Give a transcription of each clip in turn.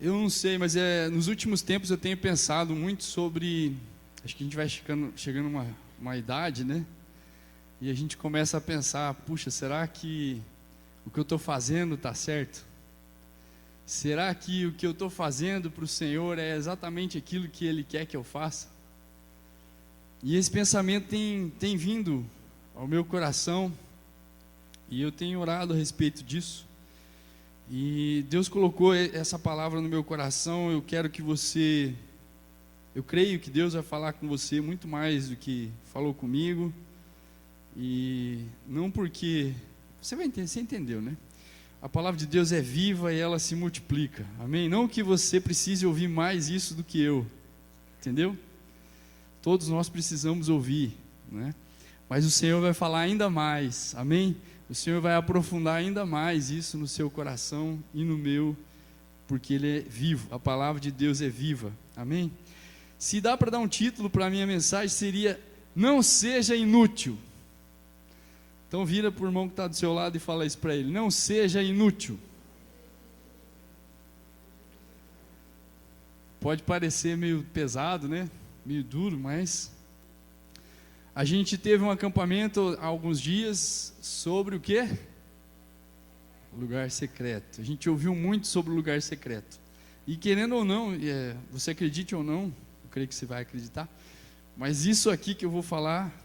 Eu não sei, mas nos últimos tempos eu tenho pensado muito sobre... Acho que a gente vai chegando uma idade, né? E a gente começa a pensar, puxa, será que o que eu estou fazendo está certo? Será que o que eu estou fazendo para o Senhor é exatamente aquilo que Ele quer que eu faça? E esse pensamento tem vindo ao meu coração, e eu tenho orado a respeito disso. E Deus colocou essa palavra no meu coração. Eu creio que Deus vai falar com você muito mais do que falou comigo. E não porque, você entendeu, né? A palavra de Deus é viva e ela se multiplica, amém? Não que você precise ouvir mais isso do que eu, entendeu? Todos nós precisamos ouvir, né? Mas o Senhor vai falar ainda mais, amém? O Senhor vai aprofundar ainda mais isso no seu coração e no meu, porque Ele é vivo, a palavra de Deus é viva, amém? Se dá para dar um título para a minha mensagem, seria: não seja inútil. Então vira para o irmão que está do seu lado e fala isso para ele: não seja inútil. Pode parecer meio pesado, né? Meio duro, mas a gente teve um acampamento há alguns dias sobre o quê? Lugar secreto. A gente ouviu muito sobre o lugar secreto. E querendo ou não, você acredite ou não, eu creio que você vai acreditar, mas isso aqui que eu vou falar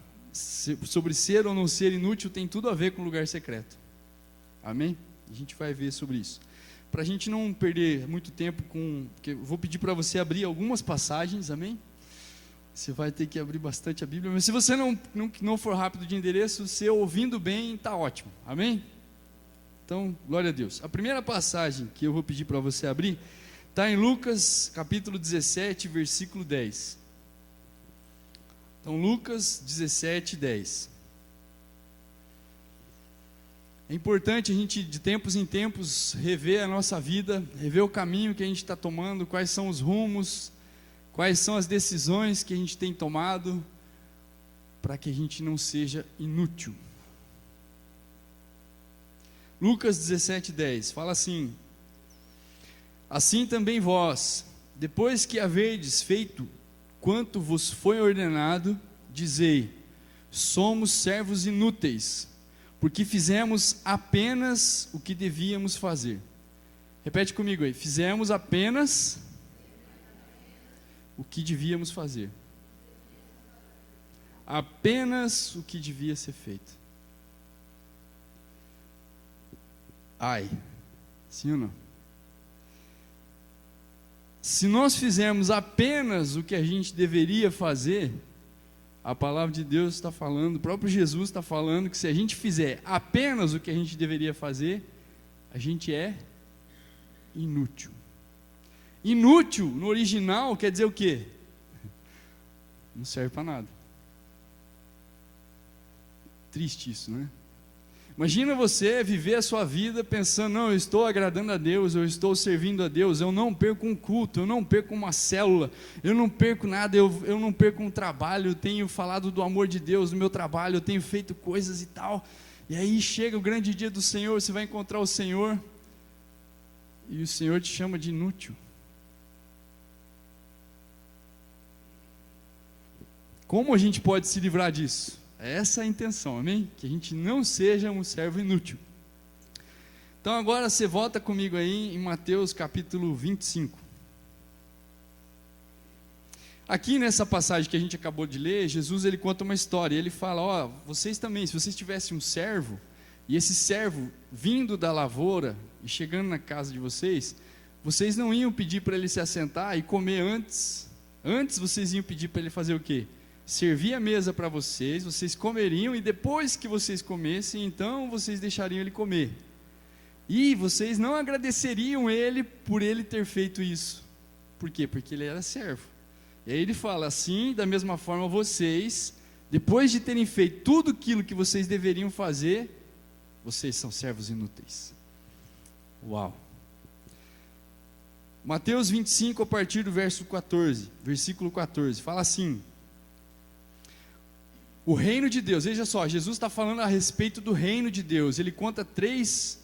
sobre ser ou não ser inútil tem tudo a ver com lugar secreto, amém? A gente vai ver sobre isso, para a gente não perder muito tempo porque eu vou pedir para você abrir algumas passagens, amém? Você vai ter que abrir bastante a Bíblia, mas se você não for rápido de endereço, você ouvindo bem, está ótimo, amém? Então, glória a Deus. A primeira passagem que eu vou pedir para você abrir está em Lucas capítulo 17, versículo 10. Então, Lucas 17, 10. É importante a gente, de tempos em tempos, rever a nossa vida, rever o caminho que a gente está tomando, quais são os rumos, quais são as decisões que a gente tem tomado, para que a gente não seja inútil. Lucas 17, 10, fala assim: assim também vós, depois que haverdes feito quanto vos foi ordenado, dizei: somos servos inúteis, porque fizemos apenas o que devíamos fazer. Repete comigo aí: fizemos apenas o que devíamos fazer. Apenas o que devia ser feito. Ai, sim ou não? Se nós fizermos apenas o que a gente deveria fazer, a palavra de Deus está falando, o próprio Jesus está falando que se a gente fizer apenas o que a gente deveria fazer, a gente é inútil. Inútil, no original, quer dizer o quê? Não serve para nada. Triste isso, né? Imagina você viver a sua vida pensando: não, eu estou agradando a Deus, eu estou servindo a Deus, eu não perco um culto, eu não perco uma célula, eu não perco nada, eu não perco um trabalho, eu tenho falado do amor de Deus no meu trabalho, eu tenho feito coisas e tal, e aí chega o grande dia do Senhor, você vai encontrar o Senhor, e o Senhor te chama de inútil. Como a gente pode se livrar disso? Essa é a intenção, amém? Que a gente não seja um servo inútil. Então agora você volta comigo aí em Mateus capítulo 25. Aqui nessa passagem que a gente acabou de ler, Jesus ele conta uma história. Ele fala: vocês também, se vocês tivessem um servo, e esse servo vindo da lavoura e chegando na casa de vocês não iam pedir para ele se assentar e comer antes. Antes vocês iam pedir para ele fazer o quê? Servir a mesa para vocês, vocês comeriam, e depois que vocês comessem, então vocês deixariam ele comer. E vocês não agradeceriam ele por ele ter feito isso. Por quê? Porque ele era servo. E aí ele fala assim: da mesma forma vocês, depois de terem feito tudo aquilo que vocês deveriam fazer, vocês são servos inúteis. Uau! Mateus 25, a partir do versículo 14, fala assim: o reino de Deus, veja só, Jesus está falando a respeito do reino de Deus. Ele conta três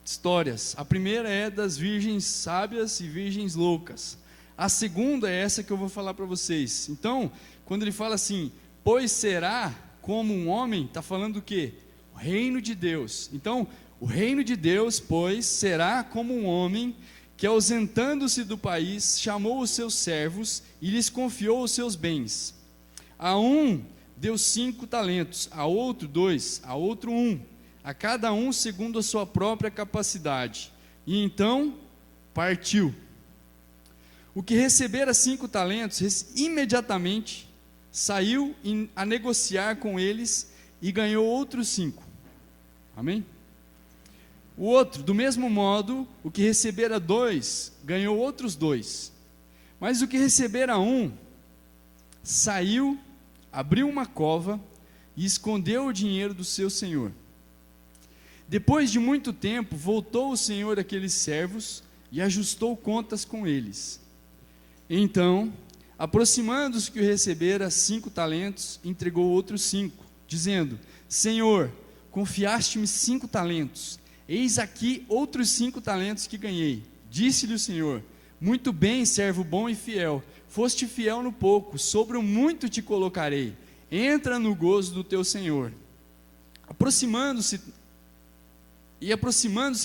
histórias. A primeira é das virgens sábias e virgens loucas. A segunda é essa que eu vou falar para vocês. Então, quando ele fala assim, pois será como um homem, está falando do quê? O reino de Deus. Então, o reino de Deus, pois, será como um homem que, ausentando-se do país, chamou os seus servos e lhes confiou os seus bens. A um deu 5 talentos, a outro 2, a outro 1, a cada um segundo a sua própria capacidade. E então partiu. O que recebera 5 talentos, imediatamente saiu a negociar com eles e ganhou outros 5. Amém? O outro, do mesmo modo, o que recebera 2, ganhou outros 2. Mas o que recebera 1, saiu, abriu uma cova e escondeu o dinheiro do seu senhor. Depois de muito tempo, voltou o senhor àqueles servos e ajustou contas com eles. Então, aproximando-se que o recebera 5 talentos, entregou outros 5, dizendo, Senhor, confiaste-me 5 talentos, eis aqui outros 5 talentos que ganhei. Disse-lhe o Senhor, muito bem, servo bom e fiel, foste fiel no pouco, sobre o muito te colocarei, entra no gozo do teu Senhor. Aproximando-se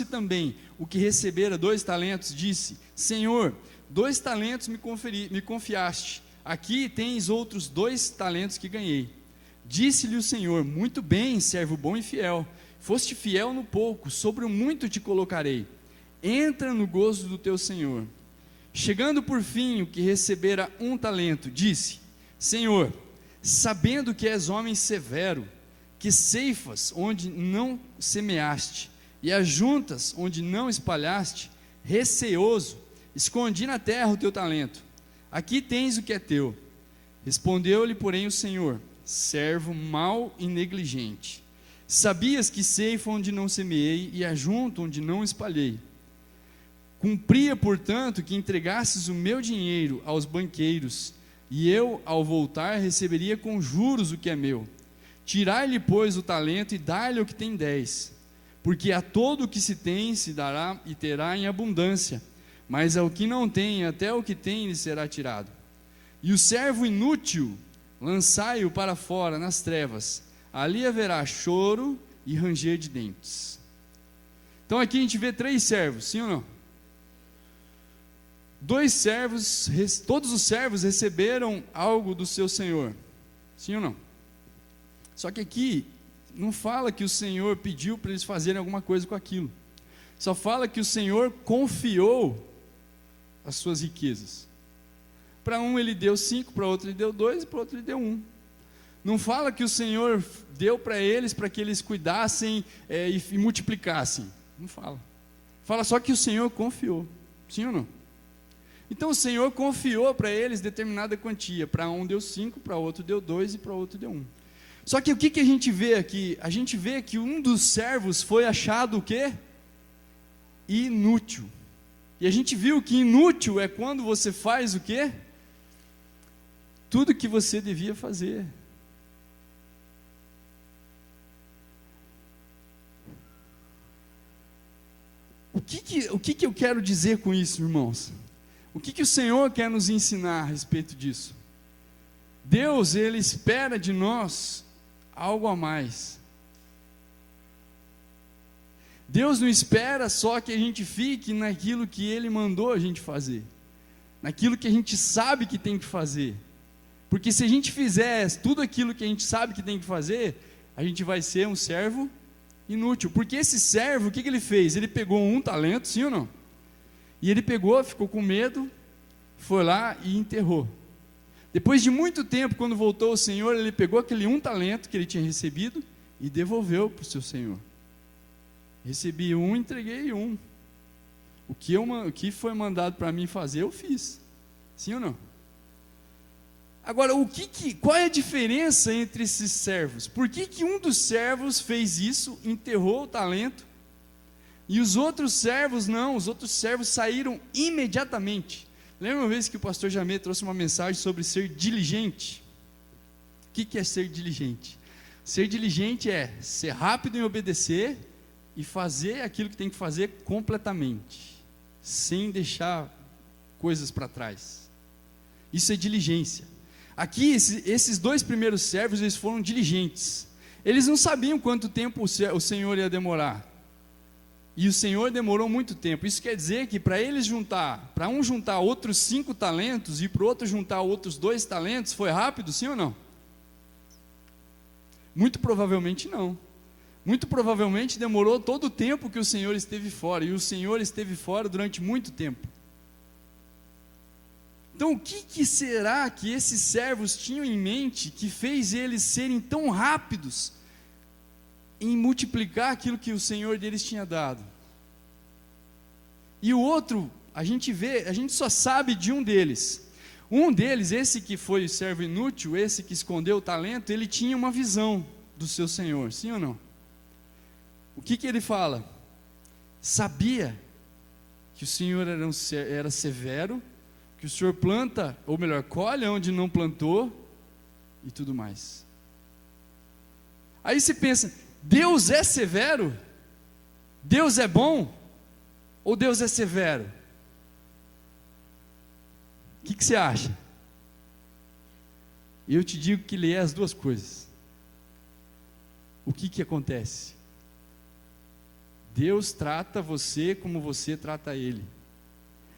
também o que recebera 2 talentos, disse, Senhor, 2 talentos me confiaste, aqui tens outros 2 talentos que ganhei. Disse-lhe o Senhor, muito bem, servo bom e fiel, foste fiel no pouco, sobre o muito te colocarei, entra no gozo do teu Senhor. Chegando por fim o que recebera 1 talento, disse, Senhor, sabendo que és homem severo, que ceifas onde não semeaste, e ajuntas onde não espalhaste, receoso, escondi na terra o teu talento, aqui tens o que é teu. Respondeu-lhe, porém, o Senhor, servo mau e negligente, sabias que ceifo onde não semeei, e ajunto onde não espalhei. Cumpria, portanto, que entregasses o meu dinheiro aos banqueiros, e eu, ao voltar, receberia com juros o que é meu. Tirai-lhe, pois, o talento e dai-lhe o que tem 10, porque a todo o que se tem se dará e terá em abundância, mas ao que não tem, até o que tem lhe será tirado. E o servo inútil, lançai-o para fora nas trevas, ali haverá choro e ranger de dentes. Então aqui a gente vê 3 servos, sim ou não? 2 servos, todos os servos receberam algo do seu senhor, sim ou não? Só que aqui não fala que o Senhor pediu para eles fazerem alguma coisa com aquilo, só fala que o Senhor confiou as suas riquezas. Para um ele deu 5, para outro ele deu 2 e para outro ele deu 1. Não fala que o Senhor deu para eles para que eles cuidassem e multiplicassem, não fala. Fala só que o Senhor confiou, sim ou não? Então o Senhor confiou para eles determinada quantia, para um deu 5, para outro deu 2 e para outro deu 1. Só que o que a gente vê aqui? A gente vê que um dos servos foi achado o quê? Inútil. E a gente viu que inútil é quando você faz o quê? Tudo que você devia fazer. O que eu quero dizer com isso, irmãos? O que o Senhor quer nos ensinar a respeito disso? Deus, Ele espera de nós algo a mais. Deus não espera só que a gente fique naquilo que Ele mandou a gente fazer, naquilo que a gente sabe que tem que fazer, porque se a gente fizer tudo aquilo que a gente sabe que tem que fazer, a gente vai ser um servo inútil, porque esse servo, o que ele fez? Ele pegou 1 talento, sim ou não? E ele pegou, ficou com medo, foi lá e enterrou. Depois de muito tempo, quando voltou o Senhor, ele pegou aquele 1 talento que ele tinha recebido e devolveu para o seu Senhor. Recebi 1, entreguei 1. O que foi mandado para mim fazer, eu fiz. Sim ou não? Agora, qual é a diferença entre esses servos? Por que um dos servos fez isso, enterrou o talento, e os outros servos não? Os outros servos saíram imediatamente. Lembra uma vez que o pastor Jamê trouxe uma mensagem sobre ser diligente? O que é ser diligente? Ser diligente é ser rápido em obedecer e fazer aquilo que tem que fazer completamente, sem deixar coisas para trás. Isso é diligência. Aqui, esses dois primeiros servos, eles foram diligentes. Eles não sabiam quanto tempo o Senhor ia demorar. E o Senhor demorou muito tempo. Isso quer dizer que para eles para um juntar outros 5 talentos e para o outro juntar outros 2 talentos, foi rápido, sim ou não? Muito provavelmente não. Muito provavelmente demorou todo o tempo que o Senhor esteve fora. E o Senhor esteve fora durante muito tempo. Então, o que será que esses servos tinham em mente que fez eles serem tão rápidos em multiplicar aquilo que o Senhor deles tinha dado? E o outro, a gente só sabe de um deles. Um deles, esse que foi o servo inútil, esse que escondeu o talento, ele tinha uma visão do seu Senhor, sim ou não? O que ele fala? Sabia que o Senhor era severo, que o Senhor planta, ou melhor, colhe onde não plantou, e tudo mais. Aí você pensa, Deus é severo? Deus é bom? Ou Deus é severo? O que você acha? Eu te digo que Ele é as duas coisas. O que acontece? Deus trata você como você trata Ele.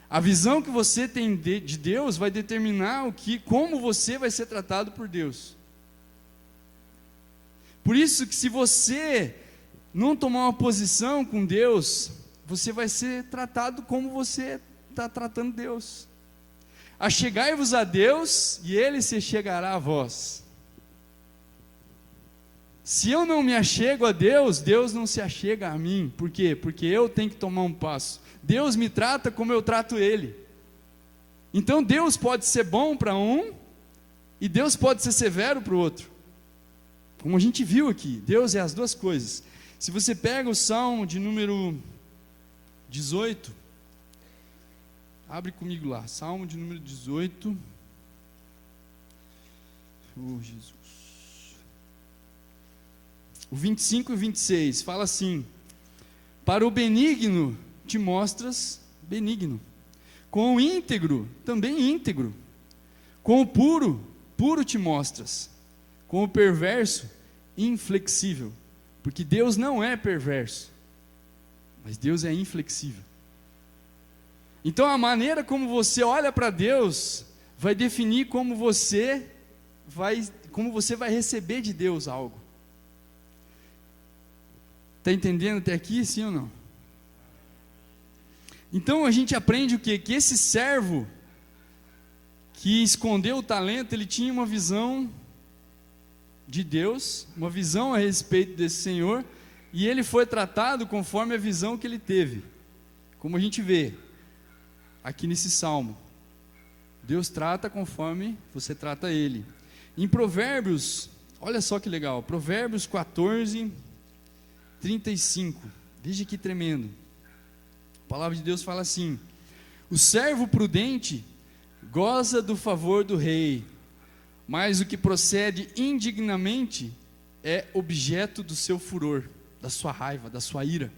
A visão que você tem de Deus vai determinar como você vai ser tratado por Deus. Por isso que se você não tomar uma posição com Deus, você vai ser tratado como você está tratando Deus. Achegai-vos a Deus e Ele se chegará a vós. Se eu não me achego a Deus, Deus não se achega a mim. Por quê? Porque eu tenho que tomar um passo. Deus me trata como eu trato Ele. Então Deus pode ser bom para um e Deus pode ser severo para o outro. Como a gente viu aqui, Deus é as duas coisas. Se você pega o Salmo de número 18, abre comigo lá, Salmo de número 18. Oh, Jesus. O 25 e 26 fala assim: para o benigno te mostras benigno, com o íntegro também íntegro, com o puro, puro te mostras, com o perverso, inflexível, porque Deus não é perverso, mas Deus é inflexível. Então a maneira como você olha para Deus vai definir como você vai receber de Deus algo. Está entendendo até aqui, sim ou não? Então a gente aprende o quê? Que esse servo que escondeu o talento, ele tinha uma visão de Deus, uma visão a respeito desse Senhor, e ele foi tratado conforme a visão que ele teve. Como a gente vê aqui nesse salmo, Deus trata conforme você trata Ele. Em Provérbios, olha só que legal, Provérbios 14, 35, veja que tremendo. A palavra de Deus fala assim: o servo prudente goza do favor do rei, mas o que procede indignamente é objeto do seu furor, da sua raiva, da sua ira.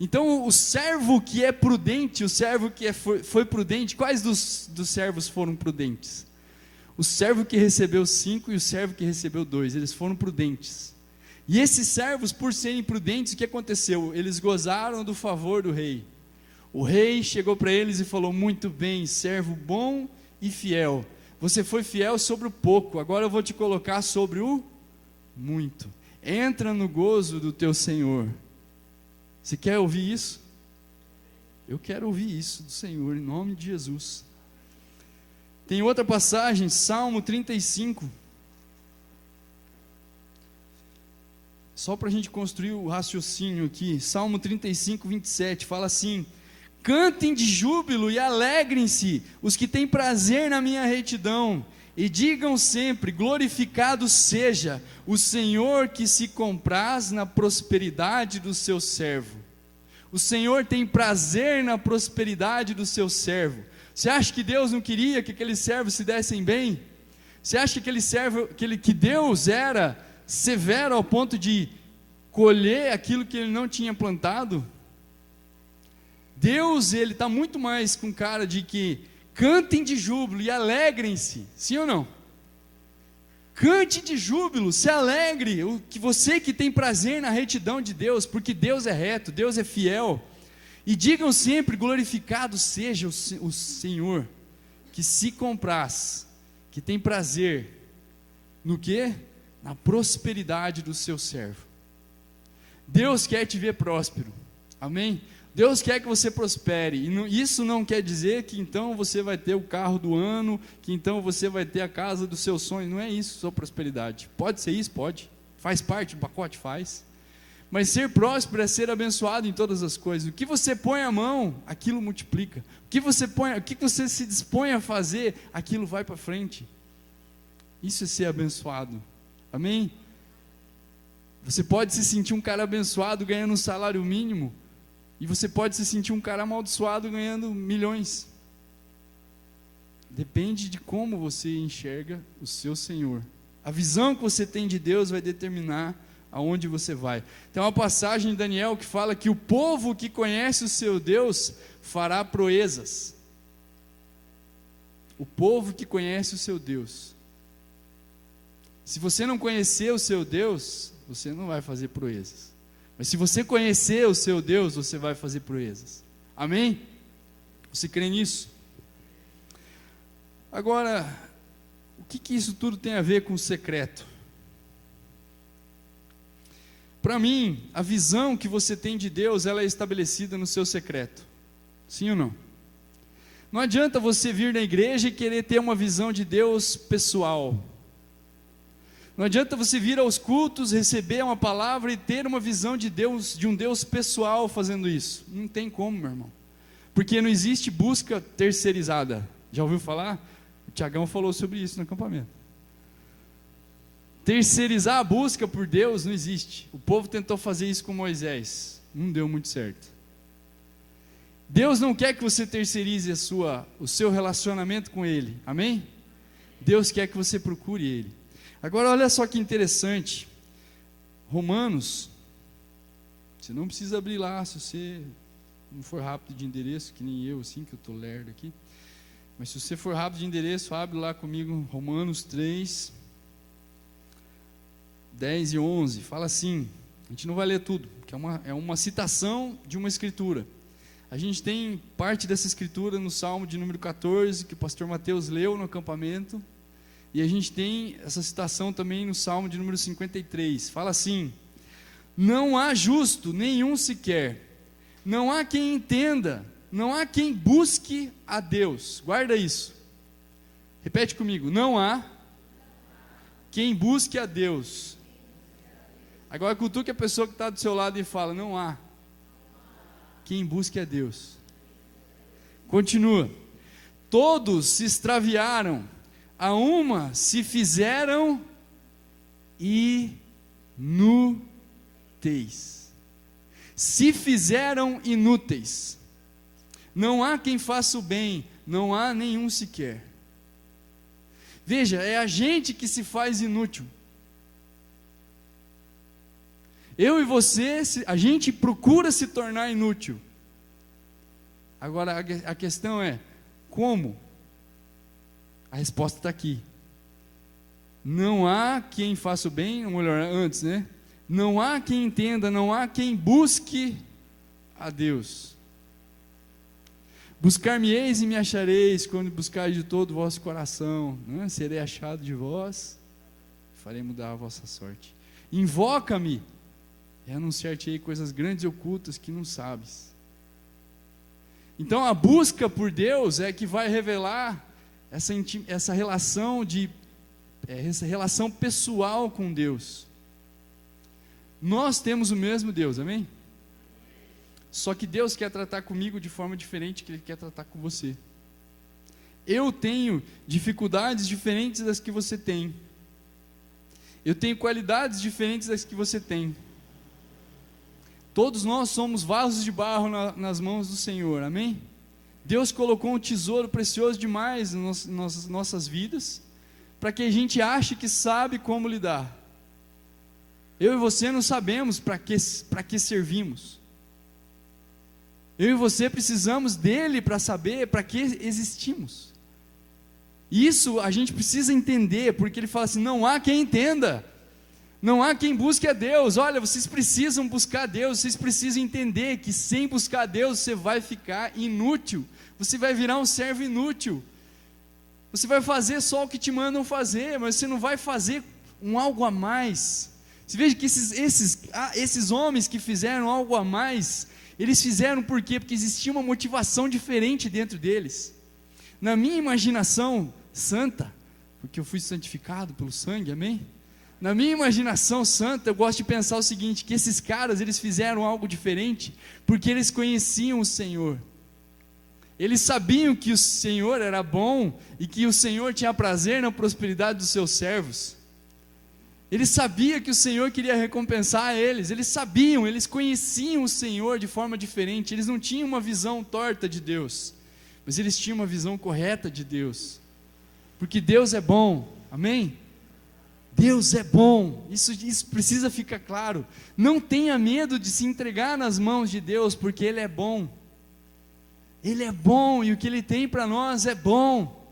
Então o servo que é prudente, o servo que foi prudente, quais dos servos foram prudentes? O servo que recebeu 5 e o servo que recebeu 2, eles foram prudentes. E esses servos, por serem prudentes, o que aconteceu? Eles gozaram do favor do rei. O rei chegou para eles e falou: muito bem, servo bom e fiel, você foi fiel sobre o pouco, agora eu vou te colocar sobre o muito. Entra no gozo do teu Senhor. Você quer ouvir isso? Eu quero ouvir isso do Senhor, em nome de Jesus. Tem outra passagem, Salmo 35. Só para a gente construir o raciocínio aqui. Salmo 35, 27, fala assim: cantem de júbilo e alegrem-se os que têm prazer na minha retidão, e digam sempre: glorificado seja o Senhor que se compraz na prosperidade do seu servo. O Senhor tem prazer na prosperidade do seu servo. Você acha que Deus não queria que aqueles servos se dessem bem? Você acha que que Deus era severo ao ponto de colher aquilo que ele não tinha plantado, Deus, ele está muito mais com cara de que cantem de júbilo e alegrem-se, sim ou não? Cante de júbilo, se alegre, você que tem prazer na retidão de Deus, porque Deus é reto, Deus é fiel, e digam sempre, glorificado seja o Senhor, que se compraz, que tem prazer, no quê? Na prosperidade do seu servo. Deus quer te ver próspero, amém? Deus quer que você prospere, e isso não quer dizer que então você vai ter o carro do ano, que então você vai ter a casa dos seus sonhos, não é isso sua prosperidade. Pode ser isso? Pode, faz parte do pacote, faz, mas ser próspero é ser abençoado em todas as coisas. O que você põe a mão, aquilo multiplica, o que você se dispõe a fazer, aquilo vai para frente. Isso é ser abençoado, amém? Você pode se sentir um cara abençoado ganhando um salário mínimo, e você pode se sentir um cara amaldiçoado ganhando milhões. Depende de como você enxerga o seu Senhor. A visão que você tem de Deus vai determinar aonde você vai. Tem uma passagem em Daniel que fala que o povo que conhece o seu Deus fará proezas. O povo que conhece o seu Deus. Se você não conhecer o seu Deus, você não vai fazer proezas. Mas se você conhecer o seu Deus, você vai fazer proezas. Amém? Você crê nisso? Agora, o que isso tudo tem a ver com o secreto? Para mim, a visão que você tem de Deus, ela é estabelecida no seu secreto. Sim ou não? Não adianta você vir na igreja e querer ter uma visão de Deus pessoal. Não adianta você vir aos cultos, receber uma palavra e ter uma visão de Deus, de um Deus pessoal fazendo isso. Não tem como, meu irmão. Porque não existe busca terceirizada. Já ouviu falar? O Tiagão falou sobre isso no acampamento. Terceirizar a busca por Deus não existe. O povo tentou fazer isso com Moisés. Não deu muito certo. Deus não quer que você terceirize o seu relacionamento com Ele. Amém? Deus quer que você procure Ele. Agora olha só que interessante, Romanos, você não precisa abrir lá, se você não for rápido de endereço, que nem eu assim, que eu estou lerdo aqui, mas se você for rápido de endereço, abre lá comigo, Romanos 3, 10 e 11, fala assim, a gente não vai ler tudo, porque é uma citação de uma escritura. A gente tem parte dessa escritura no Salmo de número 14, que o pastor Mateus leu no acampamento, e a gente tem essa citação também no Salmo de número 53, fala assim, não há justo nenhum sequer, não há quem entenda, não há quem busque a Deus, guarda isso, repete comigo, não há quem busque a Deus. Agora cutuque a pessoa que está do seu lado e fala, não há quem busque a Deus. Continua, todos se extraviaram, a uma se fizeram inúteis. Se fizeram inúteis. Não há quem faça o bem, não há nenhum sequer. Veja, é a gente que se faz inútil. Eu e você, a gente procura se tornar inútil. Agora a questão é, como? A resposta está aqui. Não há quem faça o bem, ou melhor, antes, né? Não há quem entenda, não há quem busque a Deus. Buscar-me-eis e me achareis, quando buscareis de todo o vosso coração, né? Serei achado de vós, farei mudar a vossa sorte. Invoca-me, e anunciar-te-ei coisas grandes e ocultas que não sabes. Então a busca por Deus é que vai revelar essa relação essa relação pessoal com Deus. Nós temos o mesmo Deus, amém? Só que Deus quer tratar comigo de forma diferente que Ele quer tratar com você. Eu tenho dificuldades diferentes das que você tem. Eu tenho qualidades diferentes das que você tem. Todos nós somos vasos de barro nas mãos do Senhor, amém? Deus colocou um tesouro precioso demais nas nossas vidas, para que a gente ache que sabe como lidar. Eu e você não sabemos para que servimos. Eu e você precisamos dele para saber para que existimos. Isso a gente precisa entender, porque ele fala assim: não há quem entenda, não há quem busque a Deus. Olha, vocês precisam buscar a Deus, vocês precisam entender que sem buscar a Deus você vai ficar inútil, você vai virar um servo inútil, você vai fazer só o que te mandam fazer, mas você não vai fazer um algo a mais. Você veja que esses homens que fizeram algo a mais, eles fizeram por quê? Porque existia uma motivação diferente dentro deles. Na minha imaginação santa, porque eu fui santificado pelo sangue, amém? Na minha imaginação santa, eu gosto de pensar o seguinte, que esses caras, eles fizeram algo diferente, porque eles conheciam o Senhor. Eles sabiam que o Senhor era bom, e que o Senhor tinha prazer na prosperidade dos seus servos. Eles sabiam que o Senhor queria recompensar eles, eles sabiam, eles conheciam o Senhor de forma diferente, eles não tinham uma visão torta de Deus, mas eles tinham uma visão correta de Deus, porque Deus é bom, amém? Deus é bom, isso precisa ficar claro. Não tenha medo de se entregar nas mãos de Deus, porque Ele é bom. Ele é bom, e o que Ele tem para nós é bom.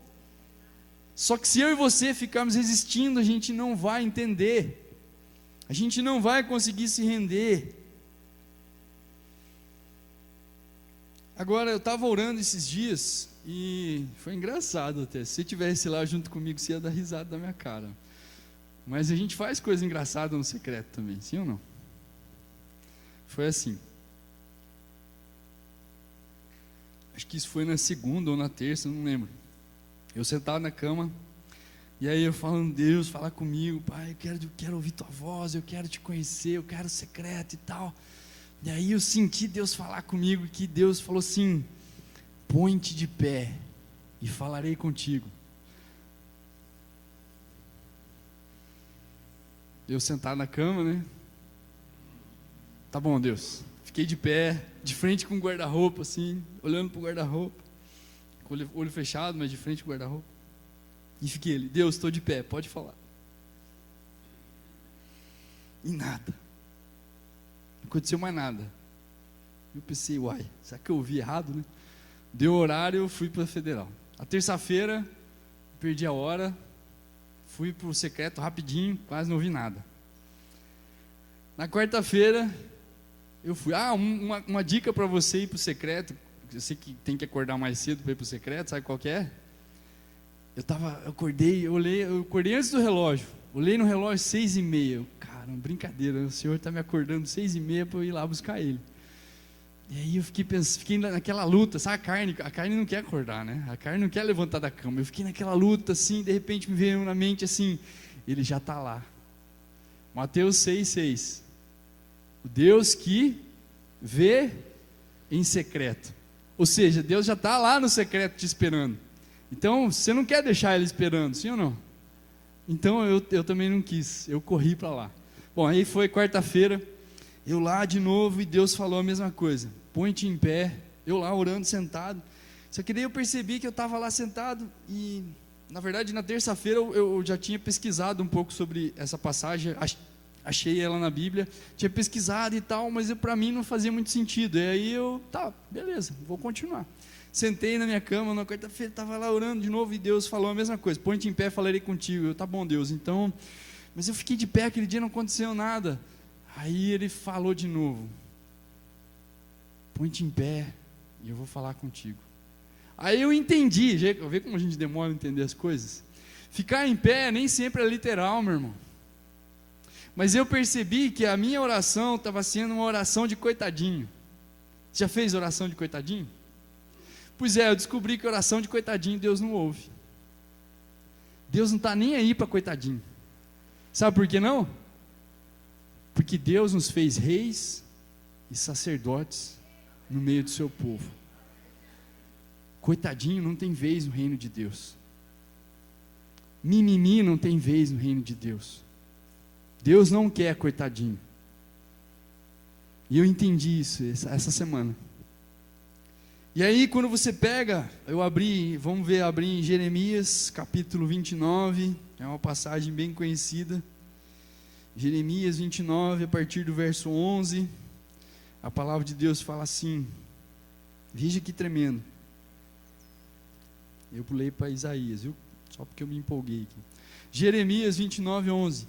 Só que se eu e você ficarmos resistindo, a gente não vai entender, a gente não vai conseguir se render. Agora, eu estava orando esses dias, e foi engraçado até. Se você estivesse lá junto comigo, você ia dar risada da minha cara. Mas a gente faz coisa engraçada no secreto também, sim ou não? Foi assim. Acho que isso foi na segunda ou na terça, não lembro. Eu sentado na cama, e aí eu falando: Deus, fala comigo, Pai, eu quero ouvir Tua voz, eu quero Te conhecer, eu quero secreto e tal. E aí eu senti Deus falar comigo, que Deus falou assim: põe-te de pé, e falarei contigo. Eu sentado na cama, né? Tá bom, Deus. Fiquei de pé, de frente com o guarda-roupa, assim, olhando para o guarda-roupa, com o olho fechado, mas de frente com o guarda-roupa. E fiquei ali: Deus, estou de pé, pode falar. E nada. Não aconteceu mais nada. Eu pensei: uai, será que eu ouvi errado, né? Deu horário, eu fui para a Federal. A terça-feira, perdi a hora, fui para o secreto rapidinho, quase não ouvi nada. Na quarta-feira, eu fui. Uma dica para você ir para o secreto. Eu sei que tem que acordar mais cedo para ir para o secreto, sabe qual que é? Eu acordei antes do relógio, olhei no relógio 6h30, caramba, brincadeira, o Senhor está me acordando 6h30 para eu ir lá buscar Ele. E aí eu fiquei naquela luta, sabe, a carne não quer acordar, né? A carne não quer levantar da cama. Eu fiquei naquela luta assim, de repente me veio na mente assim: Ele já está lá. Mateus 6,6. O Deus que vê em secreto. Ou seja, Deus já está lá no secreto te esperando. Então, você não quer deixar Ele esperando, sim ou não? Então, eu também não quis, eu corri para lá. Bom, aí foi quarta-feira, eu lá de novo, e Deus falou a mesma coisa: põe-te em pé. Eu lá orando, sentado. Só que daí eu percebi que eu estava lá sentado, e na verdade na terça-feira eu já tinha pesquisado um pouco sobre essa passagem, achei ela na Bíblia, tinha pesquisado e tal, mas para mim não fazia muito sentido. E aí beleza, vou continuar. Sentei na minha cama, na quarta-feira estava lá orando de novo, e Deus falou a mesma coisa: põe-te em pé, falarei contigo. Eu: tá bom, Deus. Então, mas eu fiquei de pé, aquele dia não aconteceu nada. Aí Ele falou de novo: põe-te em pé, e eu vou falar contigo. Aí eu entendi, vê como a gente demora a entender as coisas. Ficar em pé nem sempre é literal, meu irmão. Mas eu percebi que a minha oração estava sendo uma oração de coitadinho. Você já fez oração de coitadinho? Pois é, eu descobri que oração de coitadinho Deus não ouve. Deus não está nem aí para coitadinho. Sabe por que não? Porque Deus nos fez reis e sacerdotes no meio do seu povo. Coitadinho não tem vez no reino de Deus. Mimimi não tem vez no reino de Deus. Deus não quer coitadinho. E eu entendi isso essa semana. E aí quando você pega, abri em Jeremias capítulo 29, é uma passagem bem conhecida. Jeremias 29, a partir do verso 11, a palavra de Deus fala assim, veja que tremendo. Eu pulei para Isaías, viu? Só porque eu me empolguei aqui. Jeremias 29, 11.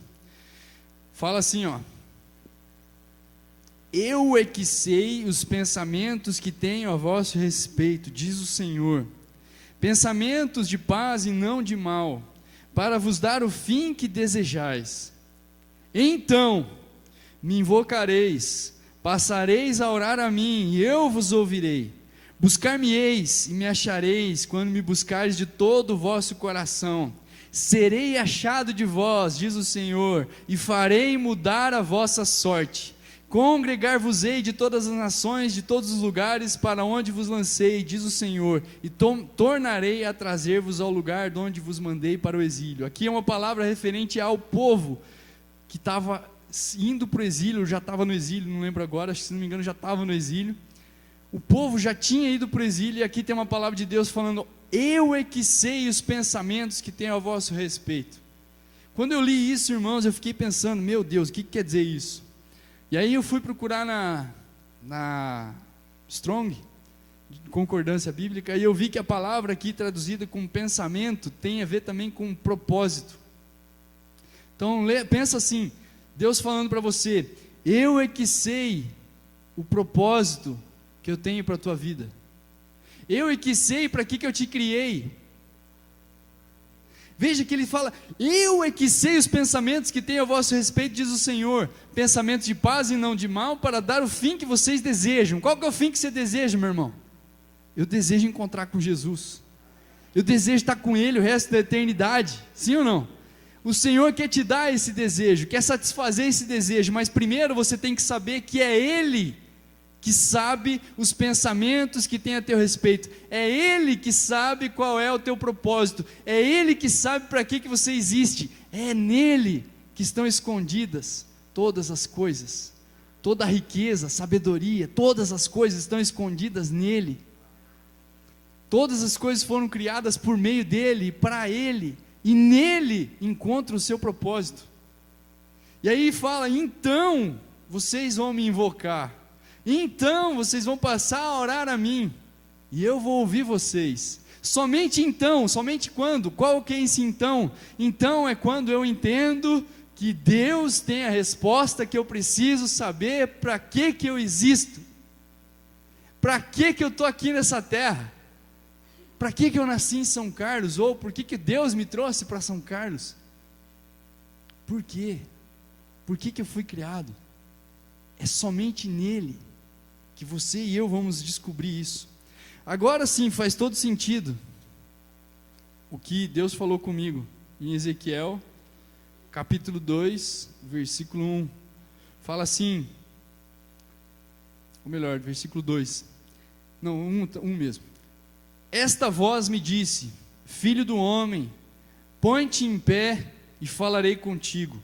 Fala assim, ó. Eu é que sei os pensamentos que tenho a vosso respeito, diz o Senhor. Pensamentos de paz e não de mal, para vos dar o fim que desejais. Então me invocareis, passareis a orar a mim, e eu vos ouvirei. Buscar-me-eis e me achareis, quando me buscareis de todo o vosso coração. Serei achado de vós, diz o Senhor, e farei mudar a vossa sorte. Congregar-vos-ei de todas as nações, de todos os lugares para onde vos lancei, diz o Senhor, e tornarei a trazer-vos ao lugar de onde vos mandei para o exílio. Aqui é uma palavra referente ao povo que estava indo para o exílio, já estava no exílio, não lembro agora, acho que se não me engano já estava no exílio. O povo já tinha ido para o exílio, e aqui tem uma palavra de Deus falando, eu é que sei os pensamentos que tenho a vosso respeito. Quando eu li isso, irmãos, eu fiquei pensando, meu Deus, o que quer dizer isso? E aí eu fui procurar na Strong, concordância bíblica, e eu vi que a palavra aqui traduzida com pensamento tem a ver também com propósito. Então pensa assim, Deus falando para você, eu é que sei o propósito que eu tenho para a tua vida. Eu é que sei para que eu te criei. Veja que ele fala, eu é que sei os pensamentos que tenho a vosso respeito, diz o Senhor, pensamentos de paz e não de mal, para dar o fim que vocês desejam. Qual que é o fim que você deseja, meu irmão? Eu desejo encontrar com Jesus, eu desejo estar com Ele o resto da eternidade, sim ou não? O Senhor quer te dar esse desejo, quer satisfazer esse desejo, mas primeiro você tem que saber que é Ele que sabe os pensamentos que tem a teu respeito, é Ele que sabe qual é o teu propósito, é Ele que sabe para que você existe, é nele que estão escondidas todas as coisas, toda a riqueza, sabedoria, todas as coisas estão escondidas nele, todas as coisas foram criadas por meio dele, para ele, e nele encontra o seu propósito. E aí fala, então vocês vão me invocar, então vocês vão passar a orar a mim, e eu vou ouvir vocês. Somente então, somente quando? Qual que é esse então? Então é quando eu entendo que Deus tem a resposta que eu preciso saber para que eu existo, para que eu estou aqui nessa terra, para que eu nasci em São Carlos, ou por que Deus me trouxe para São Carlos, por quê? Por que eu fui criado? É somente nele que você e eu vamos descobrir isso. Agora sim, faz todo sentido o que Deus falou comigo em Ezequiel, capítulo 2, versículo 1, fala assim, ou melhor, versículo 2, não, 1 mesmo, esta voz me disse, filho do homem, põe-te em pé e falarei contigo.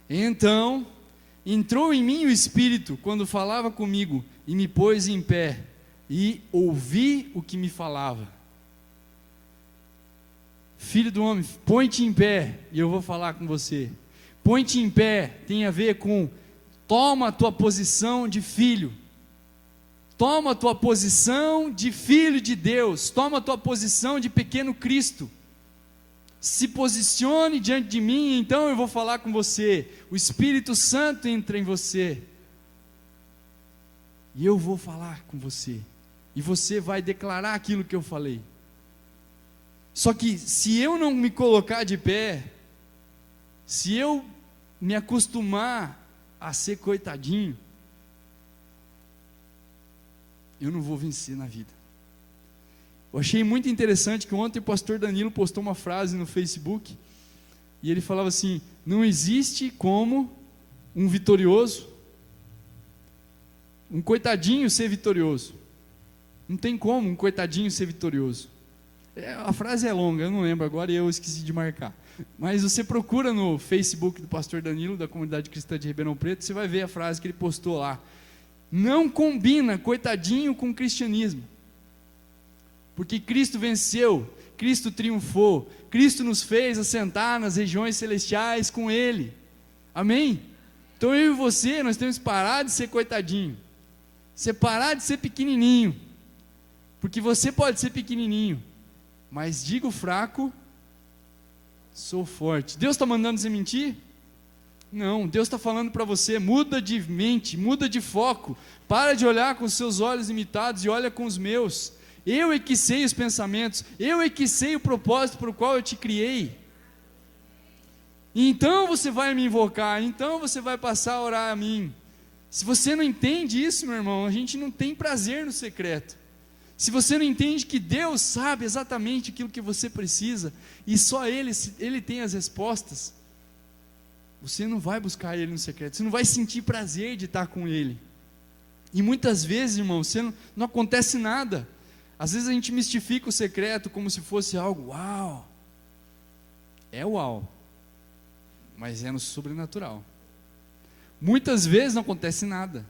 Então entrou em mim o Espírito, quando falava comigo, e me pôs em pé, e ouvi o que me falava. Filho do homem, põe-te em pé, e eu vou falar com você. Põe-te em pé, tem a ver com, toma a tua posição de filho, toma a tua posição de filho de Deus, toma a tua posição de pequeno Cristo, se posicione diante de mim, então eu vou falar com você, o Espírito Santo entra em você, e eu vou falar com você, e você vai declarar aquilo que eu falei. Só que se eu não me colocar de pé, se eu me acostumar a ser coitadinho, eu não vou vencer na vida. Eu achei muito interessante que ontem o pastor Danilo postou uma frase no Facebook, e ele falava assim, não existe como um vitorioso, um coitadinho ser vitorioso, não tem como um coitadinho ser vitorioso. A frase é longa, eu não lembro agora e eu esqueci de marcar, mas você procura no Facebook do pastor Danilo, da Comunidade Cristã de Ribeirão Preto, você vai ver a frase que ele postou lá, não combina coitadinho com cristianismo, porque Cristo venceu, Cristo triunfou, Cristo nos fez assentar nas regiões celestiais com Ele, amém? Então eu e você, nós temos que parar de ser coitadinho, parar de ser pequenininho, porque você pode ser pequenininho, mas diga o fraco, sou forte. Deus está mandando você mentir? Não, Deus está falando para você, muda de mente, muda de foco, para de olhar com os seus olhos limitados e olha com os meus. Eu é que sei os pensamentos, eu é que sei o propósito para o qual eu te criei. E então você vai me invocar, então você vai passar a orar a mim. Se você não entende isso, meu irmão, a gente não tem prazer no secreto. Se você não entende que Deus sabe exatamente aquilo que você precisa, e só Ele tem as respostas, você não vai buscar Ele no secreto, você não vai sentir prazer de estar com Ele. E muitas vezes, irmão, não acontece nada. Às vezes a gente mistifica o secreto como se fosse algo uau. É uau, mas é no sobrenatural. Muitas vezes não acontece nada.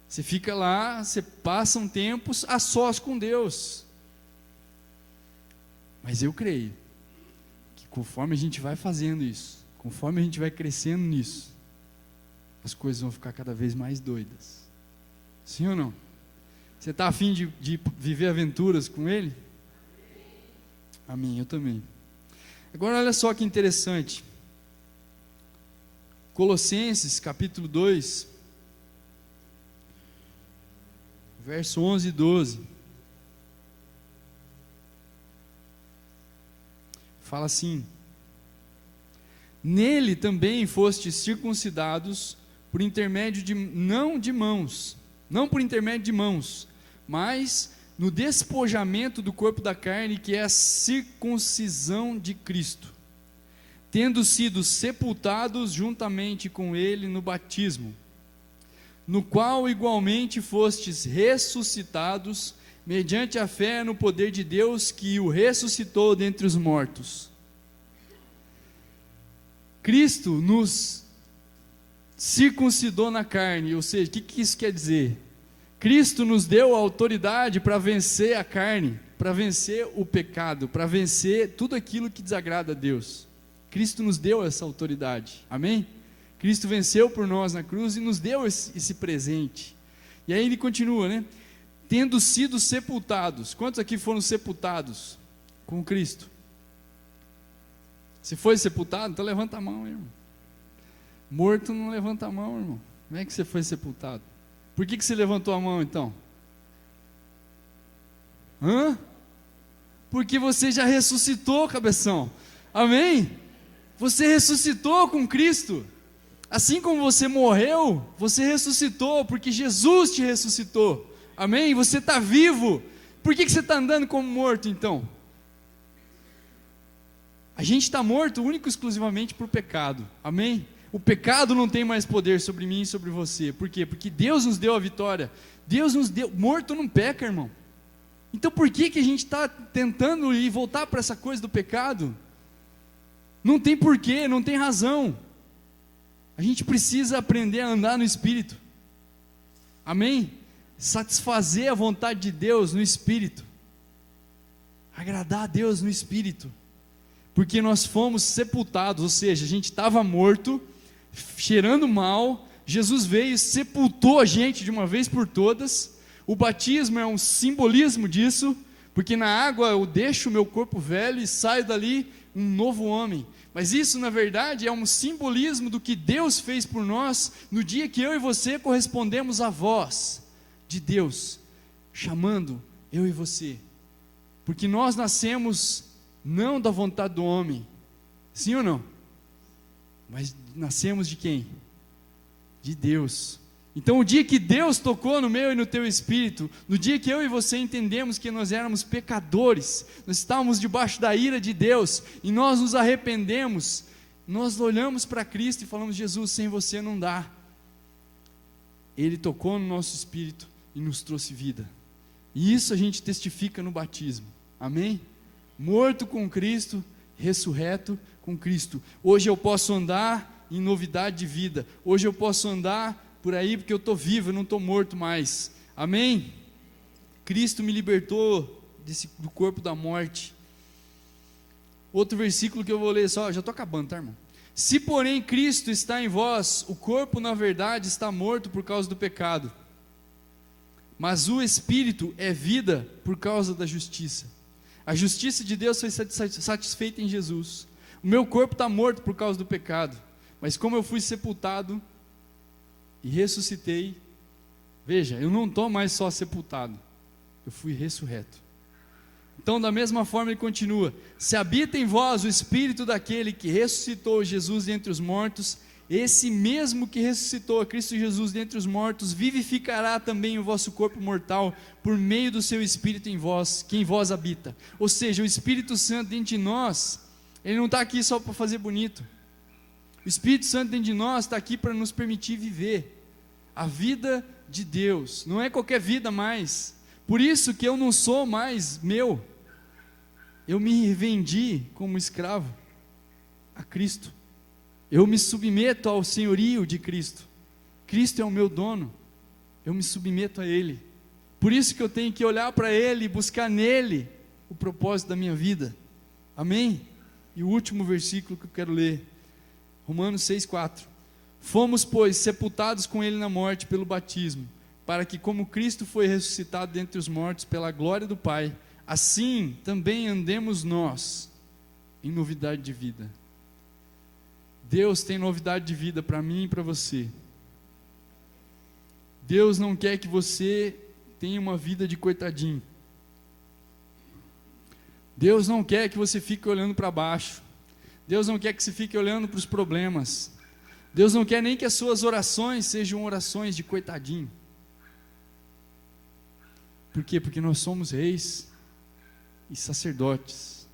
Você fica lá, você passa um tempo a sós com Deus. Mas eu creio que conforme a gente vai fazendo isso, conforme a gente vai crescendo nisso, as coisas vão ficar cada vez mais doidas. Sim ou não? Você está afim de viver aventuras com Ele? Amém, eu também. Agora olha só que interessante. Colossenses capítulo 2, verso 11 e 12. Fala assim: nele também fostes circuncidados por intermédio não por intermédio de mãos, mas no despojamento do corpo da carne, que é a circuncisão de Cristo, tendo sido sepultados juntamente com ele no batismo, no qual igualmente fostes ressuscitados, mediante a fé no poder de Deus que o ressuscitou dentre os mortos. Cristo nos circuncidou na carne, ou seja, o que isso quer dizer? Cristo nos deu a autoridade para vencer a carne, para vencer o pecado, para vencer tudo aquilo que desagrada a Deus. Cristo nos deu essa autoridade, amém? Cristo venceu por nós na cruz e nos deu esse presente. E aí ele continua, né? Tendo sido sepultados. Quantos aqui foram sepultados com Cristo? Se foi sepultado, então levanta a mão, irmão. Morto não levanta a mão, irmão. Como é que você foi sepultado? Por que você levantou a mão então? Porque você já ressuscitou, cabeção. Amém? Você ressuscitou com Cristo. Assim como você morreu, você ressuscitou, porque Jesus te ressuscitou. Amém? Você está vivo. Por que você está andando como morto então? A gente está morto único e exclusivamente por pecado. Amém? O pecado não tem mais poder sobre mim e sobre você. Por quê? Porque Deus nos deu a vitória. Deus nos deu. Morto não peca, irmão. Então por que a gente está tentando ir voltar para essa coisa do pecado? Não tem porquê, não tem razão. A gente precisa aprender a andar no Espírito. Amém? Satisfazer a vontade de Deus no Espírito. Agradar a Deus no Espírito. Porque nós fomos sepultados, ou seja, a gente estava morto, cheirando mal. Jesus veio e sepultou a gente de uma vez por todas. O batismo é um simbolismo disso, porque na água eu deixo o meu corpo velho e saio dali um novo homem. Mas isso na verdade é um simbolismo do que Deus fez por nós no dia que eu e você correspondemos à voz de Deus, chamando eu e você. Porque nós nascemos não da vontade do homem, sim ou não? Mas nascemos de quem? De Deus. Então o dia que Deus tocou no meu e no teu espírito, no dia que eu e você entendemos que nós éramos pecadores, nós estávamos debaixo da ira de Deus, e nós nos arrependemos, nós olhamos para Cristo e falamos: Jesus, sem você não dá. Ele tocou no nosso espírito e nos trouxe vida, e isso a gente testifica no batismo, amém? Morto com Cristo, ressurreto com Cristo. Hoje eu posso andar em novidade de vida, hoje eu posso andar por aí porque eu estou vivo, eu não estou morto mais, amém? Cristo me libertou do corpo da morte. Outro versículo que eu vou ler, já estou acabando, tá, irmão? Se, porém, Cristo está em vós, o corpo, na verdade, está morto por causa do pecado, mas o Espírito é vida por causa da justiça. A justiça de Deus foi satisfeita em Jesus. O meu corpo está morto por causa do pecado, mas como eu fui sepultado e ressuscitei, veja, eu não estou mais só sepultado, eu fui ressurreto. Então, da mesma forma, ele continua: se habita em vós o Espírito daquele que ressuscitou Jesus dentre os mortos, esse mesmo que ressuscitou a Cristo Jesus dentre os mortos, vivificará também o vosso corpo mortal, por meio do seu Espírito em vós, que em vós habita. Ou seja, o Espírito Santo dentro de nós, ele não está aqui só para fazer bonito. O Espírito Santo dentro de nós está aqui para nos permitir viver a vida de Deus. Não é qualquer vida mais. Por isso que eu não sou mais meu. Eu me vendi como escravo a Cristo. Eu me submeto ao senhorio de Cristo. Cristo é o meu dono. Eu me submeto a Ele. Por isso que eu tenho que olhar para Ele e buscar nele o propósito da minha vida. Amém? E o último versículo que eu quero ler, Romanos 6,4. Fomos, pois, sepultados com Ele na morte pelo batismo, para que, como Cristo foi ressuscitado dentre os mortos pela glória do Pai, assim também andemos nós em novidade de vida. Deus tem novidade de vida para mim e para você. Deus não quer que você tenha uma vida de coitadinho. Deus não quer que você fique olhando para baixo. Deus não quer que você fique olhando para os problemas. Deus não quer nem que as suas orações sejam orações de coitadinho. Por quê? Porque nós somos reis e sacerdotes.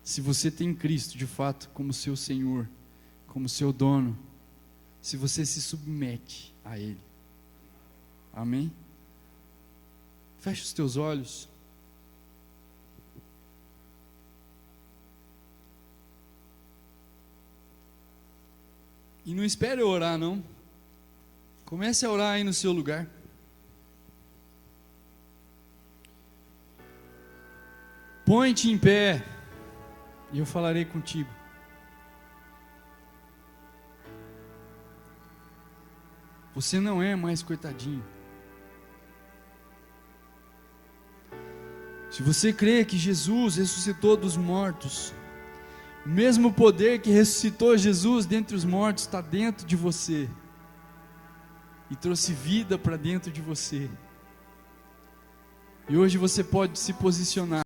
Se você tem Cristo de fato como seu Senhor, como seu dono, se você se submete a Ele. Amém? Feche os teus olhos. E não espere eu orar, não. Comece a orar aí no seu lugar. Põe-te em pé e eu falarei contigo. Você não é mais coitadinho. Se você crê que Jesus ressuscitou dos mortos, o mesmo poder que ressuscitou Jesus dentre os mortos está dentro de você e trouxe vida para dentro de você. E hoje você pode se posicionar